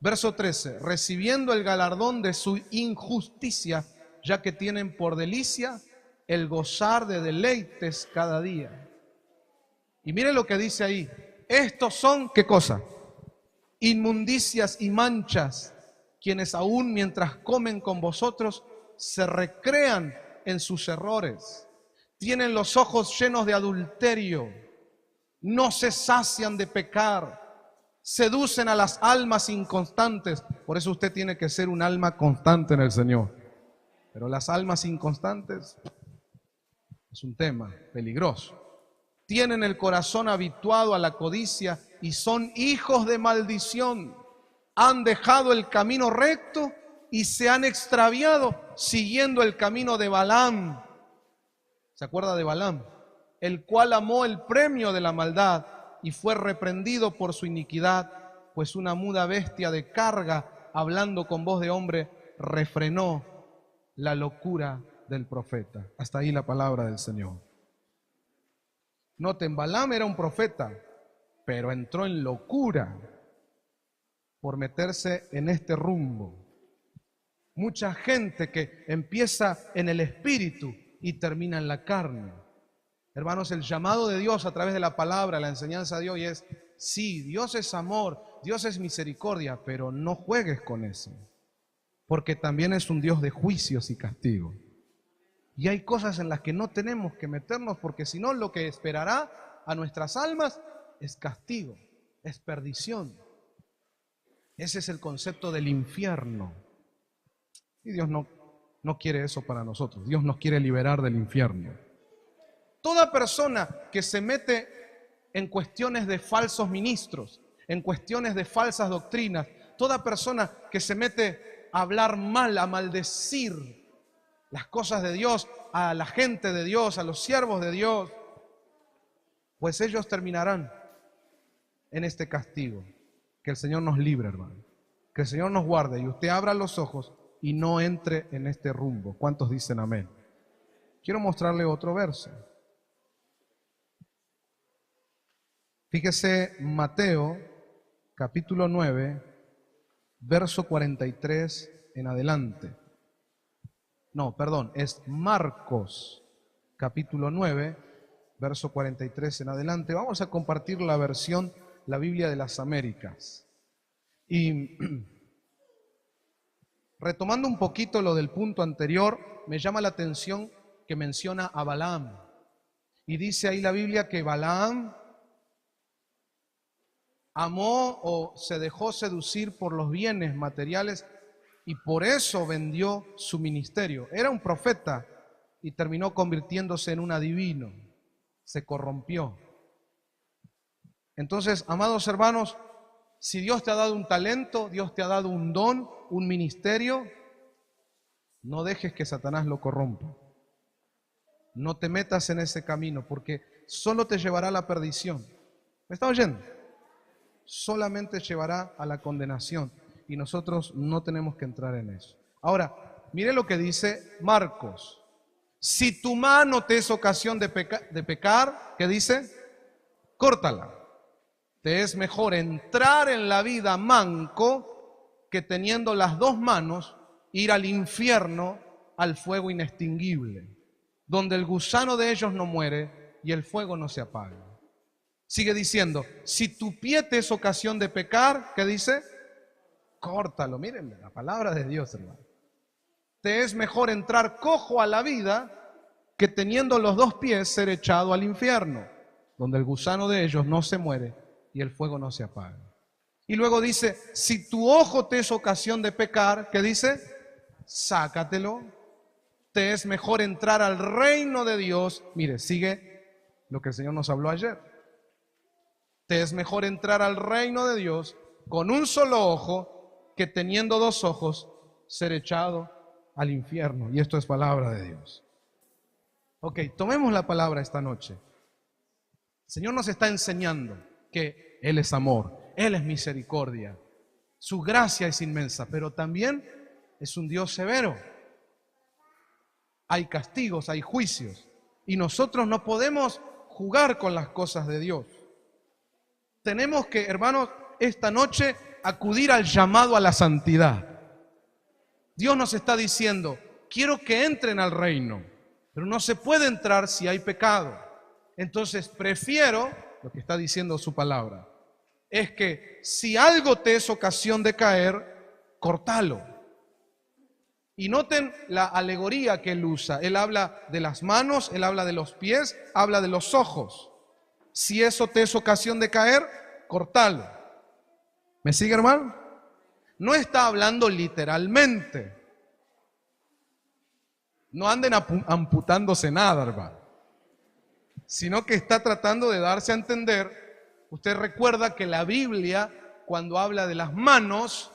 Verso 13, recibiendo el galardón de su injusticia, ya que tienen por delicia el gozar de deleites cada día. Y mire lo que dice ahí, estos son, ¿qué cosa? Inmundicias y manchas, quienes aún mientras comen con vosotros se recrean en sus errores. Tienen los ojos llenos de adulterio, no se sacian de pecar, seducen a las almas inconstantes. Por eso usted tiene que ser un alma constante en el Señor. Pero las almas inconstantes es un tema peligroso. Tienen el corazón habituado a la codicia y son hijos de maldición. Han dejado el camino recto y se han extraviado siguiendo el camino de Balaam. ¿Se acuerda de Balaam? El cual amó el premio de la maldad y fue reprendido por su iniquidad, pues una muda bestia de carga, hablando con voz de hombre, refrenó la locura del profeta. Hasta ahí la palabra del Señor. Noten, Balaam era un profeta, pero entró en locura por meterse en este rumbo. Mucha gente que empieza en el espíritu y termina en la carne. Hermanos, el llamado de Dios a través de la palabra, la enseñanza de hoy es, sí, Dios es amor, Dios es misericordia, pero no juegues con eso, porque también es un Dios de juicios y castigo. Y hay cosas en las que no tenemos que meternos, porque si no, lo que esperará a nuestras almas es castigo, es perdición. Ese es el concepto del infierno. Y Dios no quiere eso para nosotros. Dios nos quiere liberar del infierno. Toda persona que se mete en cuestiones de falsos ministros, en cuestiones de falsas doctrinas, toda persona que se mete a hablar mal, a maldecir las cosas de Dios, a la gente de Dios, a los siervos de Dios, pues ellos terminarán en este castigo. Que el Señor nos libre, hermano. Que el Señor nos guarde y usted abra los ojos y no entre en este rumbo. ¿Cuántos dicen amén? Quiero mostrarle otro verso. Fíjese Mateo, capítulo 9, verso 43 en adelante. No, perdón, es Marcos, capítulo 9, verso 43 en adelante. Vamos a compartir la versión, la Biblia de las Américas. Y retomando un poquito lo del punto anterior, me llama la atención que menciona a Balaam. Y dice ahí la Biblia que Balaam amó o se dejó seducir por los bienes materiales y por eso vendió su ministerio. Era un profeta y terminó convirtiéndose en un adivino. Se corrompió. Entonces, amados hermanos, si Dios te ha dado un talento, Dios te ha dado un don, un ministerio, no dejes que Satanás lo corrompa. No te metas en ese camino porque solo te llevará a la perdición. ¿Me está oyendo? Solamente llevará a la condenación y nosotros no tenemos que entrar en eso. Ahora, mire lo que dice Marcos. Si tu mano te es ocasión de pecar, ¿qué dice? Córtala. Te es mejor entrar en la vida manco que teniendo las dos manos ir al infierno, al fuego inextinguible, donde el gusano de ellos no muere y el fuego no se apaga. Sigue diciendo, si tu pie te es ocasión de pecar, ¿qué dice? Córtalo. Miren la palabra de Dios, hermano. Te es mejor entrar cojo a la vida que teniendo los dos pies ser echado al infierno, donde el gusano de ellos no se muere y el fuego no se apaga. Y luego dice, si tu ojo te es ocasión de pecar, ¿qué dice? Sácatelo. Te es mejor entrar al reino de Dios. Mire, sigue lo que el Señor nos habló ayer. Te es mejor entrar al reino de Dios con un solo ojo que teniendo dos ojos ser echado al infierno. Y esto es palabra de Dios. Ok, tomemos la palabra esta noche. El Señor nos está enseñando que Él es amor, Él es misericordia. Su gracia es inmensa, pero también es un Dios severo. Hay castigos, hay juicios. Y nosotros no podemos jugar con las cosas de Dios. Tenemos que, hermanos, esta noche acudir al llamado a la santidad. Dios nos está diciendo, quiero que entren al reino, pero no se puede entrar si hay pecado. Entonces prefiero, lo que está diciendo su palabra, es que si algo te es ocasión de caer, cortalo. Y noten la alegoría que él usa. Él habla de las manos, él habla de los pies, habla de los ojos. Si eso te es ocasión de caer, cortalo. ¿Me sigue, hermano? No está hablando literalmente. No anden amputándose nada, hermano. Sino que está tratando de darse a entender. Usted recuerda que la Biblia, cuando habla de las manos,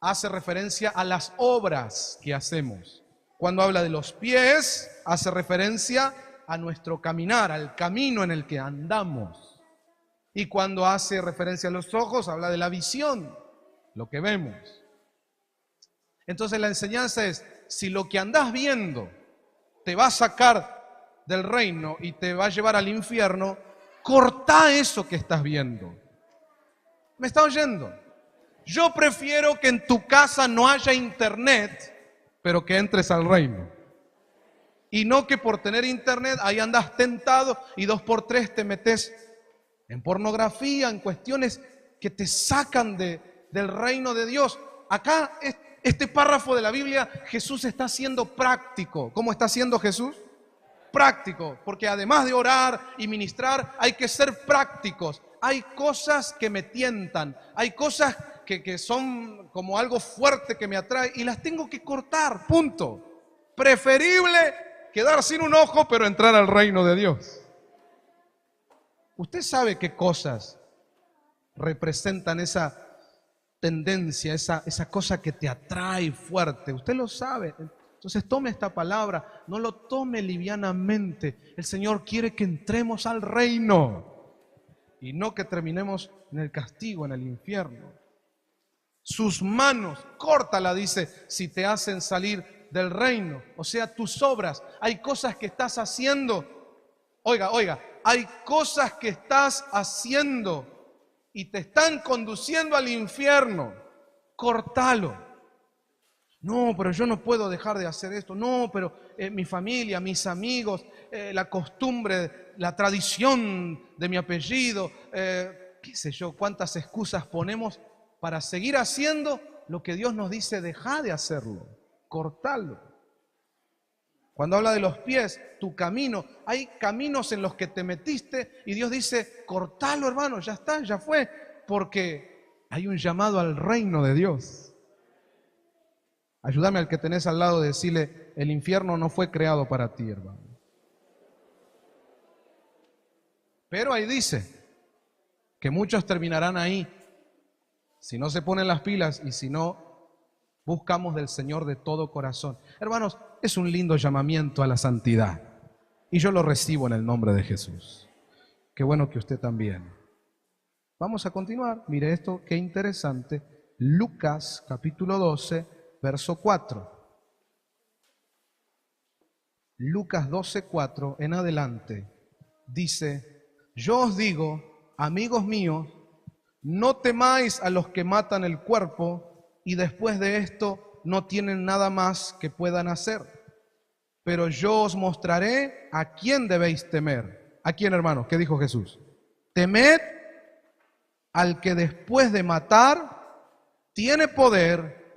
hace referencia a las obras que hacemos. Cuando habla de los pies, hace referencia a nuestro caminar, al camino en el que andamos. Y cuando hace referencia a los ojos, habla de la visión, lo que vemos. Entonces la enseñanza es, si lo que andás viendo te va a sacar del reino y te va a llevar al infierno, cortá eso que estás viendo. ¿Me está oyendo? Yo prefiero que en tu casa no haya internet, pero que entres al reino. Y no que por tener internet ahí andas tentado y 2 por 3 te metes en pornografía, en cuestiones que te sacan del reino de Dios. Acá, este párrafo de la Biblia, Jesús está siendo práctico. ¿Cómo está siendo Jesús? Práctico, porque además de orar y ministrar, hay que ser prácticos. Hay cosas que me tientan, hay cosas que son como algo fuerte que me atrae y las tengo que cortar, punto. Preferible quedar sin un ojo, pero entrar al reino de Dios. Usted sabe qué cosas representan esa tendencia, esa cosa que te atrae fuerte. Usted lo sabe. Entonces tome esta palabra, no lo tome livianamente. El Señor quiere que entremos al reino y no que terminemos en el castigo, en el infierno. Sus manos, córtala, dice, si te hacen salir del reino. O sea, tus obras. Hay cosas que estás haciendo. Oiga, hay cosas que estás haciendo y te están conduciendo al infierno. cortalo. No, pero yo no puedo dejar de hacer esto. No, pero mi familia, mis amigos, la costumbre, la tradición de mi apellido, qué sé yo, cuántas excusas ponemos para seguir haciendo lo que Dios nos dice, deja de hacerlo, cortalo. Cuando habla de los pies, tu camino, hay caminos en los que te metiste y Dios dice, cortalo, hermano, ya está, ya fue, porque hay un llamado al reino de Dios. Ayúdame al que tenés al lado de decirle, el infierno no fue creado para ti, hermano. Pero ahí dice que muchos terminarán ahí si no se ponen las pilas y si no buscamos del Señor de todo corazón. Hermanos, es un lindo llamamiento a la santidad y yo lo recibo en el nombre de Jesús. Qué bueno que usted también. Vamos a continuar. Mire esto, qué interesante. Lucas capítulo 12, verso 4. Lucas 12, 4 en adelante dice, yo os digo, amigos míos, no temáis a los que matan el cuerpo y después de esto no tienen nada más que puedan hacer. Pero yo os mostraré a quién debéis temer. ¿A quién, hermanos? ¿Qué dijo Jesús? Temed al que después de matar tiene poder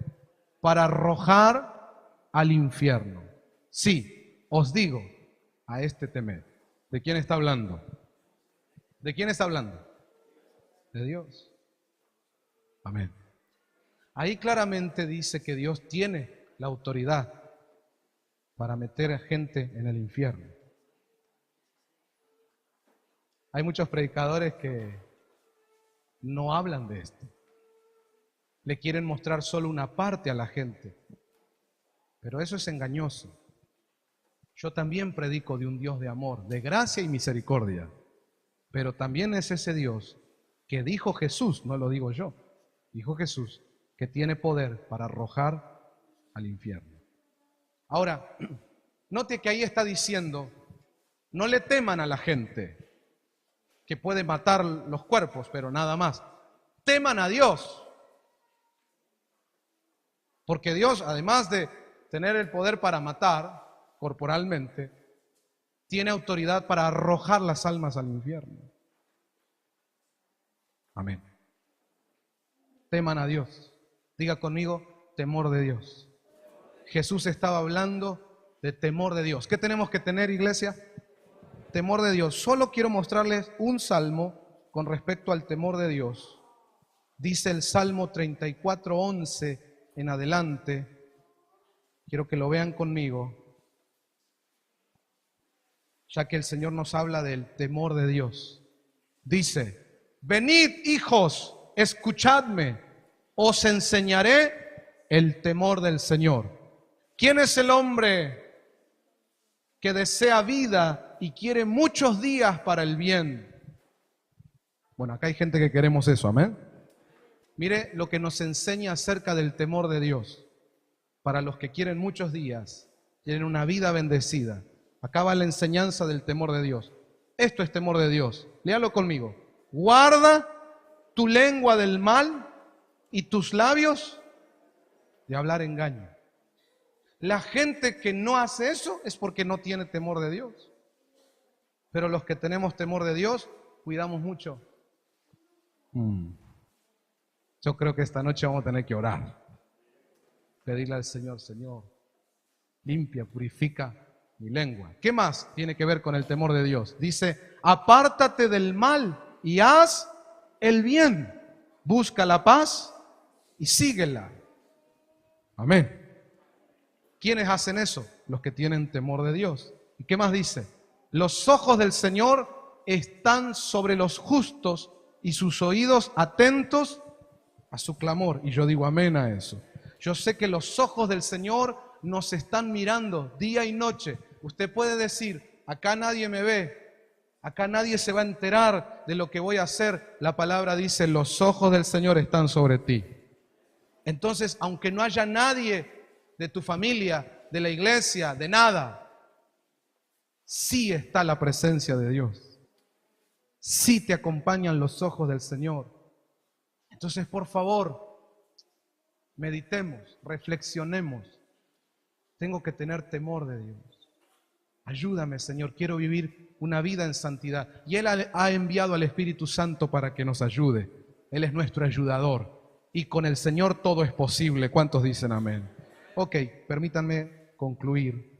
para arrojar al infierno. Sí, os digo, a este temed. ¿De quién está hablando? ¿De quién está hablando? De Dios. Amén. Ahí claramente dice que Dios tiene la autoridad para meter a gente en el infierno. Hay muchos predicadores que no hablan de esto. Le quieren mostrar solo una parte a la gente. Pero eso es engañoso. Yo también predico de un Dios de amor, de gracia y misericordia. Pero también es ese Dios que dijo Jesús, no lo digo yo, dijo Jesús, que tiene poder para arrojar al infierno. Ahora, note que ahí está diciendo, no le teman a la gente que puede matar los cuerpos, pero nada más. Teman a Dios. Porque Dios, además de tener el poder para matar corporalmente, tiene autoridad para arrojar las almas al infierno. Amén. Teman a Dios. Diga conmigo, temor de Dios. Jesús estaba hablando de temor de Dios. ¿Qué tenemos que tener, iglesia? Temor de Dios. Solo quiero mostrarles un salmo con respecto al temor de Dios. Dice el Salmo 34:11 en adelante. Quiero que lo vean conmigo, ya que el Señor nos habla del temor de Dios. Dice, venid, hijos, escuchadme, os enseñaré el temor del Señor. ¿Quién es el hombre que desea vida y quiere muchos días para el bien? Bueno, acá hay gente que queremos eso, amén. Mire lo que nos enseña acerca del temor de Dios. Para los que quieren muchos días, quieren una vida bendecida. Acá va la enseñanza del temor de Dios. Esto es temor de Dios. Léalo conmigo. Guarda tu lengua del mal y tus labios de hablar engaño. La gente que no hace eso es porque no tiene temor de Dios. Pero los que tenemos temor de Dios, cuidamos mucho. Yo creo que esta noche vamos a tener que orar. Pedirle al Señor, Señor, limpia, purifica mi lengua. ¿Qué más tiene que ver con el temor de Dios? Dice, apártate del mal y haz el bien. Busca la paz y síguela. Amén. ¿Quiénes hacen eso? Los que tienen temor de Dios. ¿Y qué más dice? Los ojos del Señor están sobre los justos y sus oídos atentos a su clamor. Y yo digo amén a eso. Yo sé que los ojos del Señor nos están mirando día y noche. Usted puede decir, acá nadie me ve, acá nadie se va a enterar de lo que voy a hacer. La palabra dice, los ojos del Señor están sobre ti. Entonces, aunque no haya nadie de tu familia, de la iglesia, de nada, sí está la presencia de Dios. Sí te acompañan los ojos del Señor. Entonces, por favor, meditemos, reflexionemos. Tengo que tener temor de Dios. Ayúdame, Señor, quiero vivir una vida en santidad. Y Él ha enviado al Espíritu Santo para que nos ayude. Él es nuestro ayudador. Y con el Señor todo es posible. ¿Cuántos dicen amén? Ok, permítanme concluir.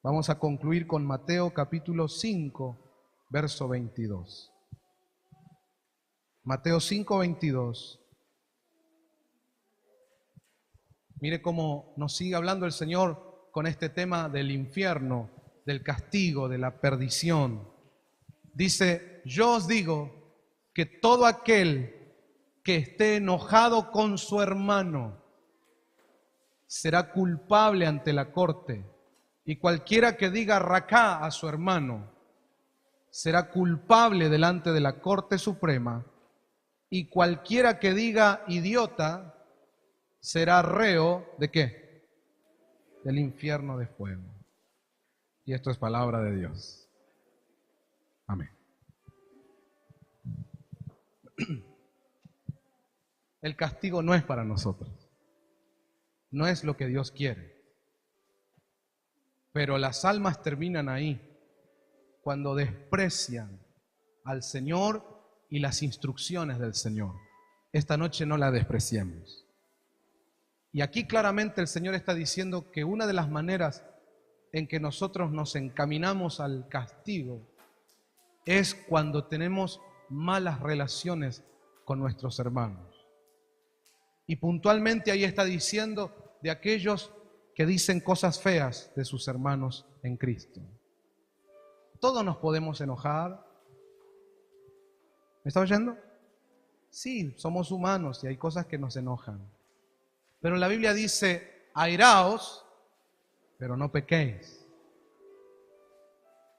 Vamos a concluir con Mateo capítulo 5, verso 22. Mateo 5, 22. Mire cómo nos sigue hablando el Señor con este tema del infierno, del castigo, de la perdición. Dice, yo os digo que todo aquel que esté enojado con su hermano será culpable ante la corte, y cualquiera que diga racá a su hermano será culpable delante de la Corte Suprema, y cualquiera que diga idiota será reo ¿de qué? Del infierno de fuego. Y esto es palabra de Dios. Amén. El castigo no es para nosotros. No es lo que Dios quiere. Pero las almas terminan ahí, cuando desprecian al Señor y las instrucciones del Señor. Esta noche no la despreciemos. Y aquí claramente el Señor está diciendo que una de las maneras en que nosotros nos encaminamos al castigo es cuando tenemos malas relaciones con nuestros hermanos. Y puntualmente ahí está diciendo de aquellos que dicen cosas feas de sus hermanos en Cristo. Todos nos podemos enojar. ¿Me está oyendo? Sí, somos humanos y hay cosas que nos enojan. Pero la Biblia dice, airaos, pero no pequéis.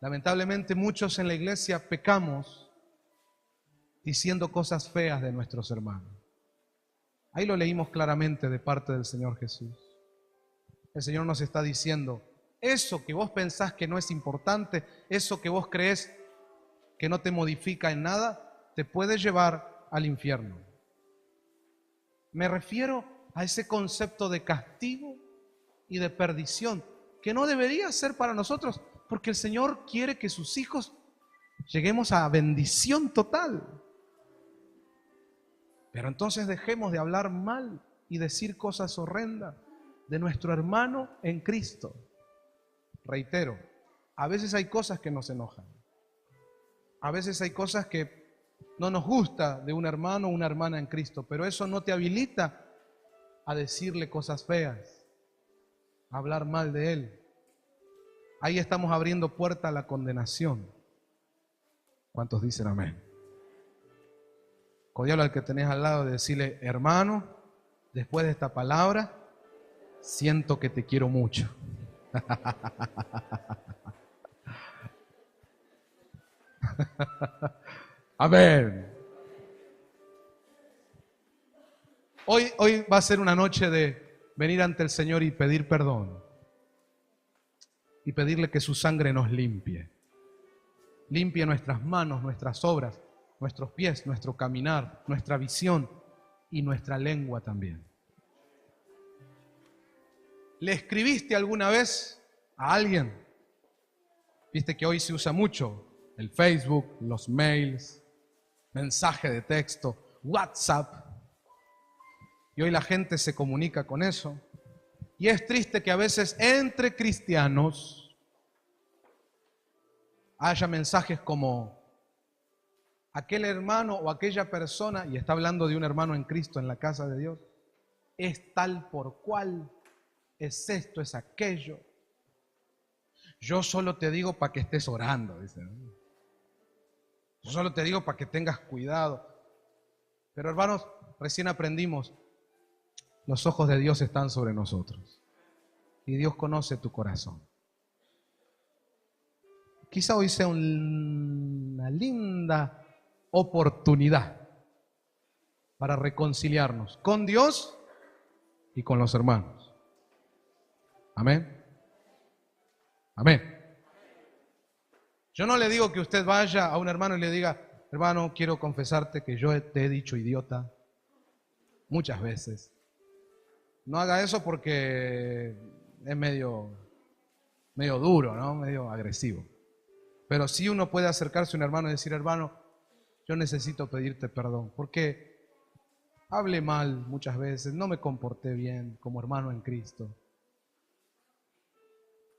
Lamentablemente muchos en la iglesia pecamos diciendo cosas feas de nuestros hermanos. Ahí lo leímos claramente de parte del Señor Jesús. El Señor nos está diciendo, eso que vos pensás que no es importante, eso que vos creés que no te modifica en nada, te puede llevar al infierno. Me refiero a ese concepto de castigo y de perdición, que no debería ser para nosotros, porque el Señor quiere que sus hijos lleguemos a bendición total. Pero entonces dejemos de hablar mal y decir cosas horrendas de nuestro hermano en Cristo. Reitero, a veces hay cosas que nos enojan. A veces hay cosas que no nos gusta de un hermano o una hermana en Cristo, pero eso no te habilita a decirle cosas feas, a hablar mal de él. Ahí estamos abriendo puerta a la condenación. ¿Cuántos dicen amén? Codialo al que tenés al lado de decirle, hermano, después de esta palabra, siento que te quiero mucho. Amén. Hoy va a ser una noche de venir ante el Señor y pedir perdón. Y pedirle que su sangre nos limpie. Limpie nuestras manos, nuestras obras, nuestros pies, nuestro caminar, nuestra visión y nuestra lengua también. ¿Le escribiste alguna vez a alguien? Viste que hoy se usa mucho el Facebook, los mails, mensaje de texto, WhatsApp. Y hoy la gente se comunica con eso. Y es triste que a veces entre cristianos haya mensajes como aquel hermano o aquella persona, y está hablando de un hermano en Cristo en la casa de Dios, es tal por cual, es esto, es aquello. Yo solo te digo para que estés orando, dice. Yo solo te digo para que tengas cuidado. Pero hermanos, recién aprendimos, los ojos de Dios están sobre nosotros. Y Dios conoce tu corazón. Quizá hoy sea una linda oportunidad para reconciliarnos con Dios y con los hermanos. Amén. Amén. Yo no le digo que usted vaya a un hermano y le diga, hermano, quiero confesarte que yo te he dicho idiota. muchas veces. No haga eso porque es medio duro, ¿no? Medio agresivo. Pero sí uno puede acercarse a un hermano y decir: hermano, yo necesito pedirte perdón, porque hablé mal muchas veces, no me comporté bien como hermano en Cristo.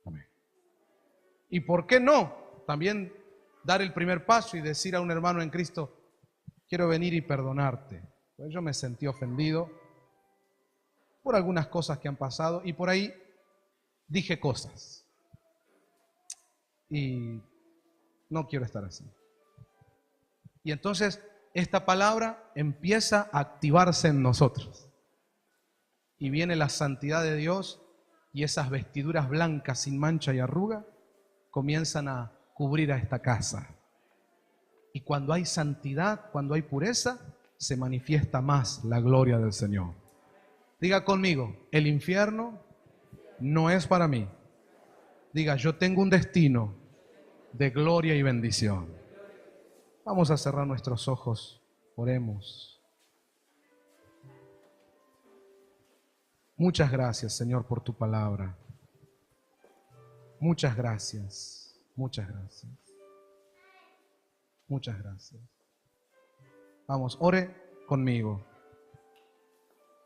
Amén. ¿Y por qué no? También dar el primer paso y decir a un hermano en Cristo: quiero venir y perdonarte. Pues yo me sentí ofendido por algunas cosas que han pasado y por ahí dije cosas. Y no quiero estar así. Y entonces esta palabra empieza a activarse en nosotros. Y viene la santidad de Dios y esas vestiduras blancas sin mancha y arruga comienzan a cubrir a esta casa. Y cuando hay santidad, cuando hay pureza, se manifiesta más la gloria del Señor. Diga conmigo: el infierno no es para mí. Diga: yo tengo un destino de gloria y bendición. Vamos a cerrar nuestros ojos, oremos. Muchas gracias, Señor, por tu palabra. Muchas gracias, muchas gracias. Muchas gracias. Vamos, ore conmigo.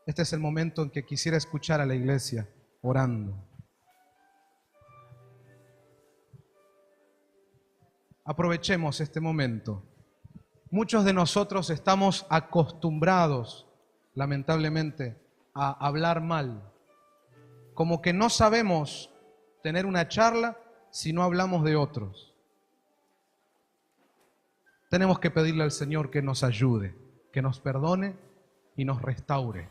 Este es el momento en que quisiera escuchar a la iglesia orando. Aprovechemos este momento. Muchos de nosotros estamos acostumbrados, lamentablemente, a hablar mal. Como que no sabemos tener una charla si no hablamos de otros. Tenemos que pedirle al Señor que nos ayude, que nos perdone y nos restaure.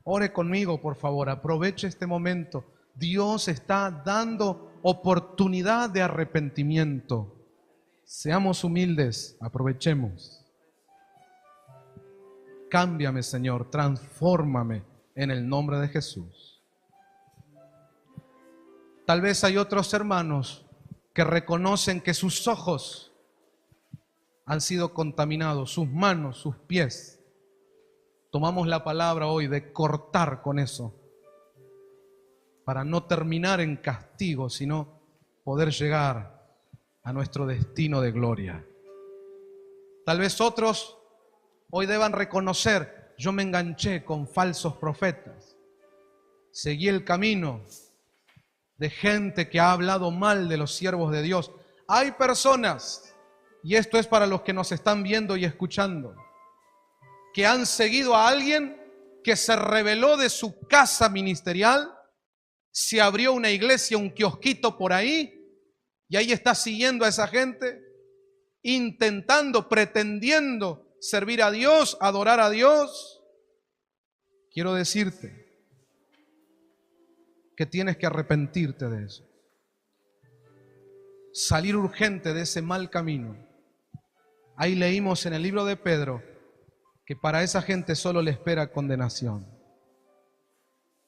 Ore conmigo, por favor, aproveche este momento. Dios está dando oportunidad de arrepentimiento. Seamos humildes, aprovechemos. Cámbiame, Señor, transfórmame en el nombre de Jesús. Tal vez hay otros hermanos que reconocen que sus ojos han sido contaminados, sus manos, sus pies. Tomamos la palabra hoy de cortar con eso, para no terminar en castigo, sino poder llegar a nuestro destino de gloria. Tal vez otros hoy deban reconocer: yo me enganché con falsos profetas, seguí el camino de gente que ha hablado mal de los siervos de Dios. Hay personas, y esto es para los que nos están viendo y escuchando, que han seguido a alguien que se rebeló de su casa ministerial, se abrió una iglesia, un kiosquito por ahí, y ahí está siguiendo a esa gente, intentando, pretendiendo servir a Dios, adorar a Dios. Quiero decirte que tienes que arrepentirte de eso. Salir urgente de ese mal camino. Ahí leímos en el libro de Pedro que para esa gente solo le espera condenación.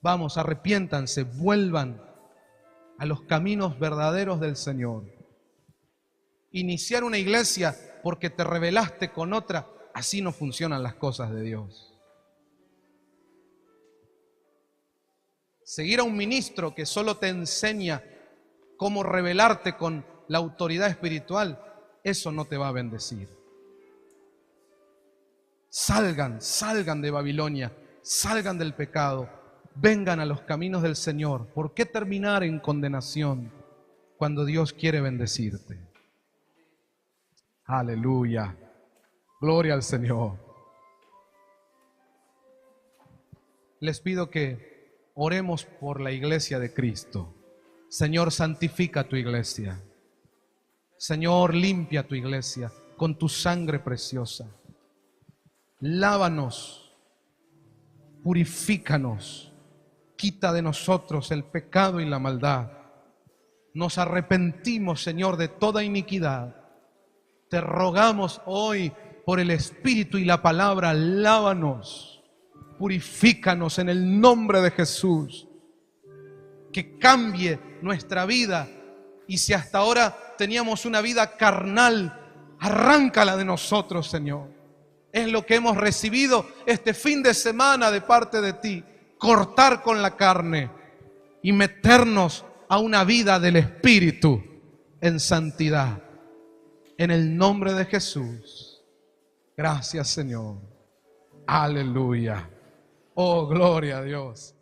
Vamos, arrepiéntanse, vuelvan a los caminos verdaderos del Señor. Iniciar una iglesia porque te rebelaste con otra, así no funcionan las cosas de Dios. Seguir a un ministro que solo te enseña cómo rebelarte con la autoridad espiritual, eso no te va a bendecir. Salgan de Babilonia, salgan del pecado, vengan a los caminos del Señor. ¿Por qué terminar en condenación cuando Dios quiere bendecirte? Aleluya, gloria al Señor. Les pido que oremos por la iglesia de Cristo. Señor, santifica tu iglesia. Señor, limpia tu iglesia con tu sangre preciosa. Lávanos, purifícanos, quita de nosotros el pecado y la maldad. Nos arrepentimos, Señor, de toda iniquidad. Te rogamos hoy por el Espíritu y la palabra, lávanos, purifícanos en el nombre de Jesús. Que cambie nuestra vida, y si hasta ahora teníamos una vida carnal, arráncala de nosotros, Señor. Es lo que hemos recibido este fin de semana de parte de ti. Cortar con la carne y meternos a una vida del Espíritu en santidad. En el nombre de Jesús. Gracias, Señor. Aleluya. Oh, gloria a Dios.